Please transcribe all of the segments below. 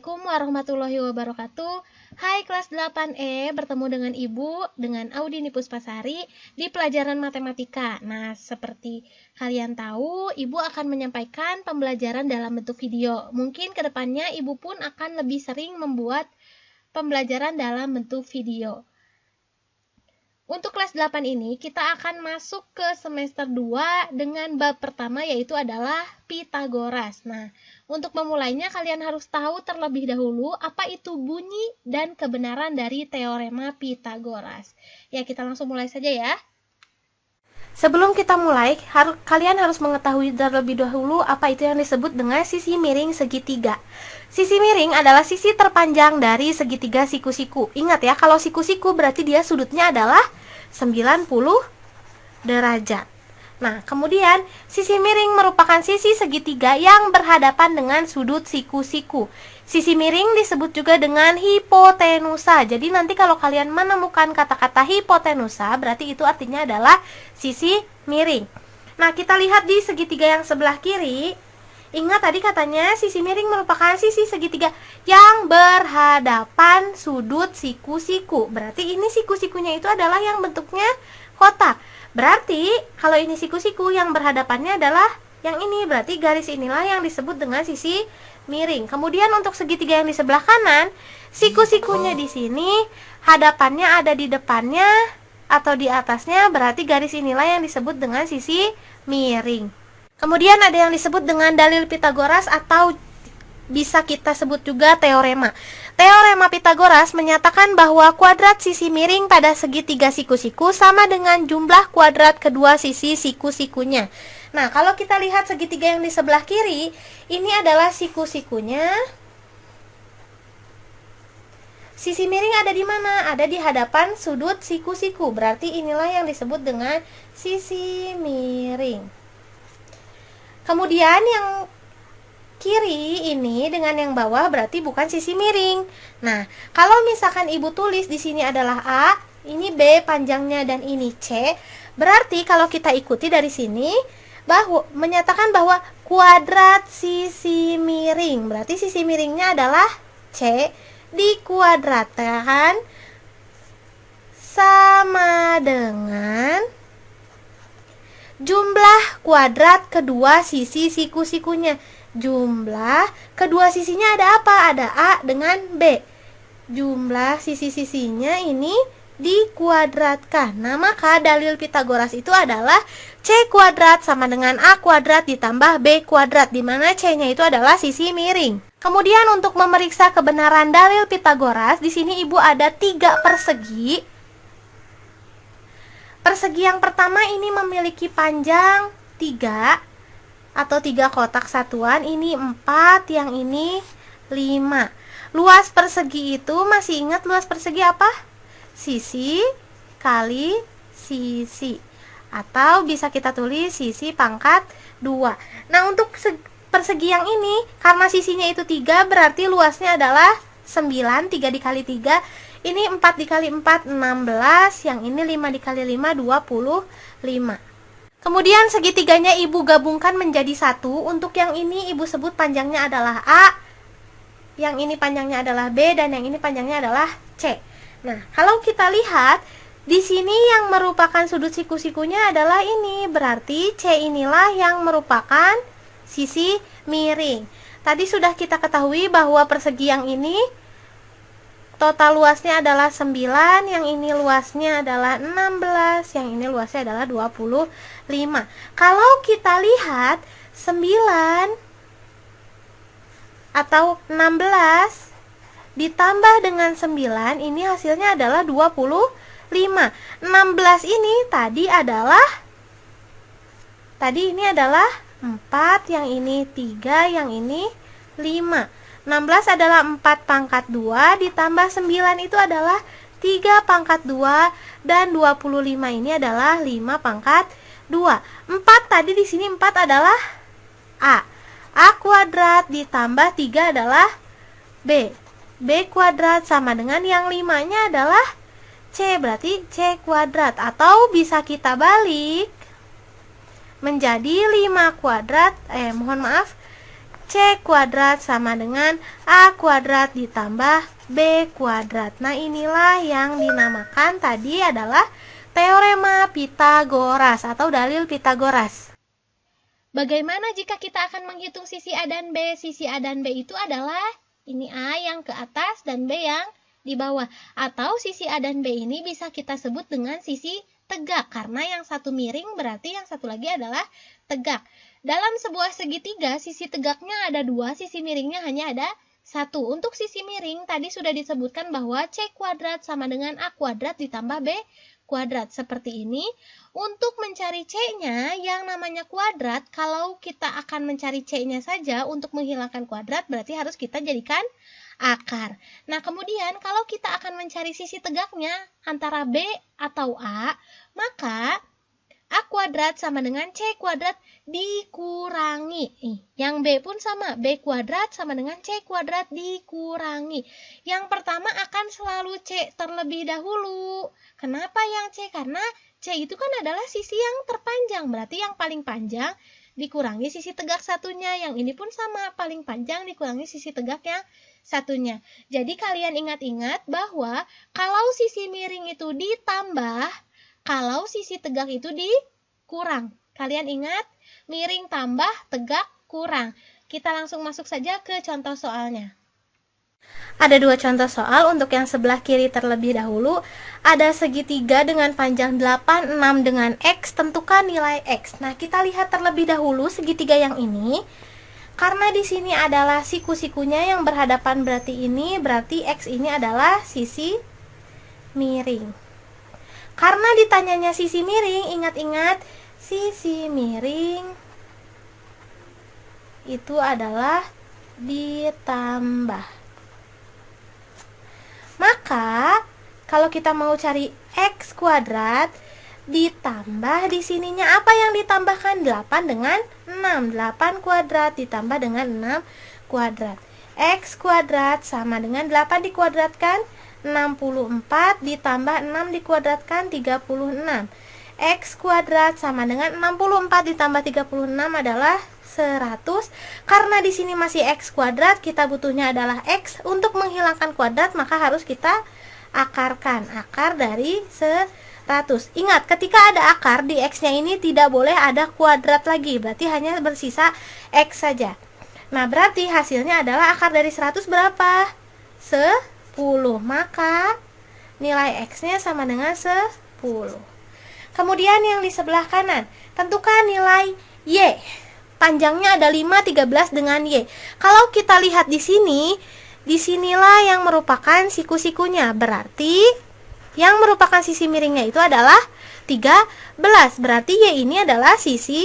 Assalamualaikum warahmatullahi wabarakatuh. Hai kelas 8E, bertemu dengan Ibu, dengan Audini Puspasari di pelajaran matematika. Nah, seperti kalian tahu, Ibu akan menyampaikan pembelajaran dalam bentuk video. Mungkin kedepannya Ibu pun akan lebih sering membuat pembelajaran dalam bentuk video. Untuk kelas 8 ini, kita akan masuk ke semester 2 dengan bab pertama, yaitu adalah Pitagoras. Nah, untuk memulainya kalian harus tahu terlebih dahulu apa itu bunyi dan kebenaran dari teorema Pitagoras. Ya, kita langsung mulai saja ya. Sebelum kita mulai, kalian harus mengetahui terlebih dahulu apa itu yang disebut dengan sisi miring segitiga. Sisi miring adalah sisi terpanjang dari segitiga siku-siku. Ingat ya, kalau siku-siku berarti dia sudutnya adalah 90 derajat. Nah, kemudian sisi miring merupakan sisi segitiga yang berhadapan dengan sudut siku-siku. Sisi miring disebut juga dengan hipotenusa. Jadi nanti kalau kalian menemukan kata-kata hipotenusa, berarti itu artinya adalah sisi miring. Nah, kita lihat di segitiga yang sebelah kiri. Ingat tadi katanya sisi miring merupakan sisi segitiga yang berhadapan sudut siku-siku. Berarti ini siku-sikunya itu adalah yang bentuknya kotak. Berarti kalau ini siku-siku, yang berhadapannya adalah yang ini. Berarti garis inilah yang disebut dengan sisi miring. Kemudian untuk segitiga yang di sebelah kanan, siku-sikunya di sini, hadapannya ada di depannya atau di atasnya. Berarti garis inilah yang disebut dengan sisi miring. Kemudian ada yang disebut dengan dalil Pitagoras atau bisa kita sebut juga teorema. Teorema Pitagoras menyatakan bahwa kuadrat sisi miring pada segitiga siku-siku sama dengan jumlah kuadrat kedua sisi siku-sikunya. Nah, kalau kita lihat segitiga yang di sebelah kiri, ini adalah siku-sikunya. Sisi miring ada di mana? Ada di hadapan sudut siku-siku. Berarti inilah yang disebut dengan sisi miring. Kemudian yang kiri ini dengan yang bawah berarti bukan sisi miring. Nah, kalau misalkan Ibu tulis di sini adalah A, ini B panjangnya dan ini C, berarti kalau kita ikuti dari sini menyatakan bahwa kuadrat sisi miring, berarti sisi miringnya adalah C dikuadratkan sama dengan jumlah kuadrat kedua sisi siku-sikunya. Jumlah kedua sisinya ada apa? Ada A dengan B. Jumlah sisi-sisinya ini dikuadratkan. Nah, maka dalil Pitagoras itu adalah C kuadrat sama dengan A kuadrat ditambah B kuadrat, di mana C-nya itu adalah sisi miring. Kemudian untuk memeriksa kebenaran dalil Pitagoras, di sini Ibu ada 3 persegi. Persegi yang pertama ini memiliki panjang 3 atau 3 kotak satuan. Ini 4, yang ini 5. Luas persegi itu, masih ingat luas persegi apa? Sisi kali sisi. Atau bisa kita tulis sisi pangkat 2. Nah, untuk persegi yang ini, karena sisinya itu 3, berarti luasnya adalah 9, 3 dikali 3. Ini 4 dikali 4, 16. Yang ini 5 dikali 5, 25. Kemudian segitiganya Ibu gabungkan menjadi 1. Untuk yang ini Ibu sebut panjangnya adalah A, yang ini panjangnya adalah B, dan yang ini panjangnya adalah C. Nah, kalau kita lihat di sini yang merupakan sudut siku-sikunya adalah ini. Berarti C inilah yang merupakan sisi miring. Tadi sudah kita ketahui bahwa persegi yang ini total luasnya adalah 9, yang ini luasnya adalah 16, yang ini luasnya adalah 25. Kalau kita lihat 9 atau 16 ditambah dengan 9, ini hasilnya adalah 25. 16 ini tadi ini adalah 4, yang ini 3, yang ini 5. 16 adalah 4 pangkat 2 ditambah 9 itu adalah 3 pangkat 2, dan 25 ini adalah 5 pangkat 2. 4 tadi di sini 4 adalah A. A kuadrat ditambah 3 adalah B. B kuadrat sama dengan yang 5-nya adalah C, berarti C kuadrat. Atau bisa kita balik menjadi 5 kuadrat, C kuadrat sama dengan A kuadrat ditambah B kuadrat. Nah, inilah yang dinamakan tadi adalah teorema Pitagoras atau dalil Pitagoras. Bagaimana jika kita akan menghitung sisi A dan B? Sisi A dan B itu adalah ini A yang ke atas dan B yang di bawah. Atau sisi A dan B ini bisa kita sebut dengan sisi tegak, karena yang satu miring berarti yang satu lagi adalah tegak. Dalam sebuah segitiga, sisi tegaknya ada dua, sisi miringnya hanya ada satu. Untuk sisi miring, tadi sudah disebutkan bahwa C kuadrat sama dengan A kuadrat ditambah B kuadrat. Seperti ini. Untuk mencari C-nya, yang namanya kuadrat, kalau kita akan mencari C-nya saja untuk menghilangkan kuadrat, berarti harus kita jadikan akar. Nah, kemudian kalau kita akan mencari sisi tegaknya antara B atau A, maka A kuadrat sama dengan C kuadrat dikurangi. Yang B pun sama, B kuadrat sama dengan C kuadrat dikurangi. Yang pertama akan selalu C terlebih dahulu. Kenapa yang C? Karena C itu kan adalah sisi yang terpanjang, berarti yang paling panjang dikurangi sisi tegak satunya. Yang ini pun sama, paling panjang dikurangi sisi tegak yang satunya. Jadi kalian ingat-ingat bahwa kalau sisi miring itu ditambah, kalau sisi tegak itu dikurang. Kalian ingat, miring tambah, tegak kurang. Kita langsung masuk saja ke contoh soalnya. Ada dua contoh soal. Untuk yang sebelah kiri terlebih dahulu, ada segitiga dengan panjang 8, 6 dengan X, tentukan nilai X. Nah, kita lihat terlebih dahulu segitiga yang ini. Karena di sini adalah siku-sikunya yang berhadapan, berarti X ini adalah sisi miring. Karena ditanyanya sisi miring, ingat-ingat sisi miring itu adalah ditambah. Maka kalau kita mau cari X kuadrat ditambah, di sininya apa yang ditambahkan? 8 dengan 6. 8 kuadrat ditambah dengan 6 kuadrat. X kuadrat sama dengan 8 dikuadratkan 64 ditambah 6 dikuadratkan 36. X kuadrat sama dengan 64 ditambah 36 adalah 100. Karena di sini masih X kuadrat, kita butuhnya adalah X. Untuk menghilangkan kuadrat, maka harus kita akarkan. Akar dari 100. Ingat, ketika ada akar, di X-nya ini tidak boleh ada kuadrat lagi. Berarti hanya bersisa X saja. Nah, berarti hasilnya adalah akar dari 100 berapa? 10. Maka nilai X-nya sama dengan 10. Kemudian yang di sebelah kanan, tentukan nilai Y. Panjangnya ada 5, 13 dengan Y. Kalau kita lihat di sini, disinilah yang merupakan siku-sikunya. Berarti yang merupakan sisi miringnya itu adalah 13. Berarti Y ini adalah sisi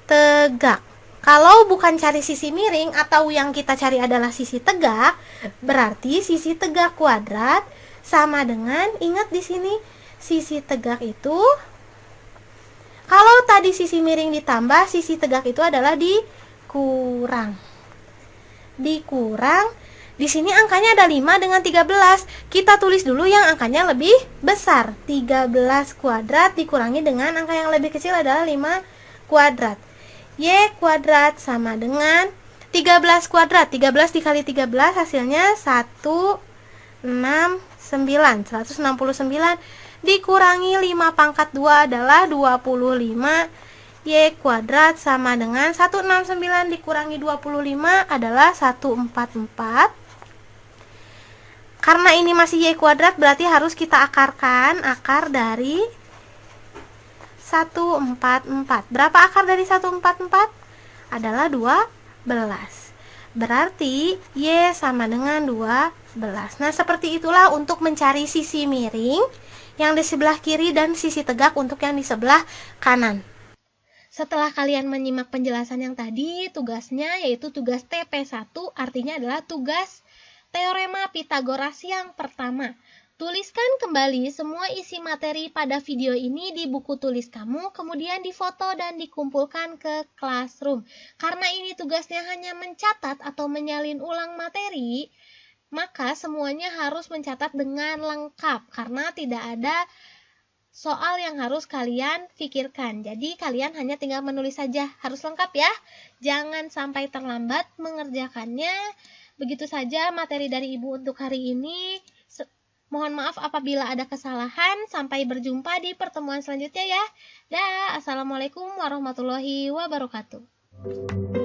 tegak. Kalau bukan cari sisi miring atau yang kita cari adalah sisi tegak, berarti sisi tegak kuadrat sama dengan, ingat di sini sisi tegak itu, kalau tadi sisi miring ditambah, sisi tegak itu adalah dikurang. Dikurang, di sini angkanya ada 5 dengan 13. Kita tulis dulu yang angkanya lebih besar. 13 kuadrat dikurangi dengan angka yang lebih kecil adalah 5 kuadrat. Y kuadrat sama dengan 13 kuadrat. 13 dikali 13 hasilnya 169. Dikurangi 5 pangkat 2 adalah 25. Y kuadrat sama dengan 169 dikurangi 25 adalah 144. Karena ini masih Y kuadrat, berarti harus kita akarkan. Akar dari 144. Berapa akar dari 144? Adalah 12. Berarti Y sama dengan 12. Nah, seperti itulah untuk mencari sisi miring yang di sebelah kiri dan sisi tegak untuk yang di sebelah kanan. Setelah kalian menyimak penjelasan yang tadi, tugasnya yaitu tugas TP1, artinya adalah tugas teorema Pitagoras yang pertama. Tuliskan kembali semua isi materi pada video ini di buku tulis kamu, kemudian difoto dan dikumpulkan ke classroom. Karena ini tugasnya hanya mencatat atau menyalin ulang materi, maka semuanya harus mencatat dengan lengkap, karena tidak ada soal yang harus kalian pikirkan. Jadi kalian hanya tinggal menulis saja, harus lengkap ya. Jangan sampai terlambat mengerjakannya. Begitu saja materi dari Ibu untuk hari ini. Mohon maaf apabila ada kesalahan. Sampai berjumpa di pertemuan selanjutnya ya. Dah, assalamualaikum warahmatullahi wabarakatuh.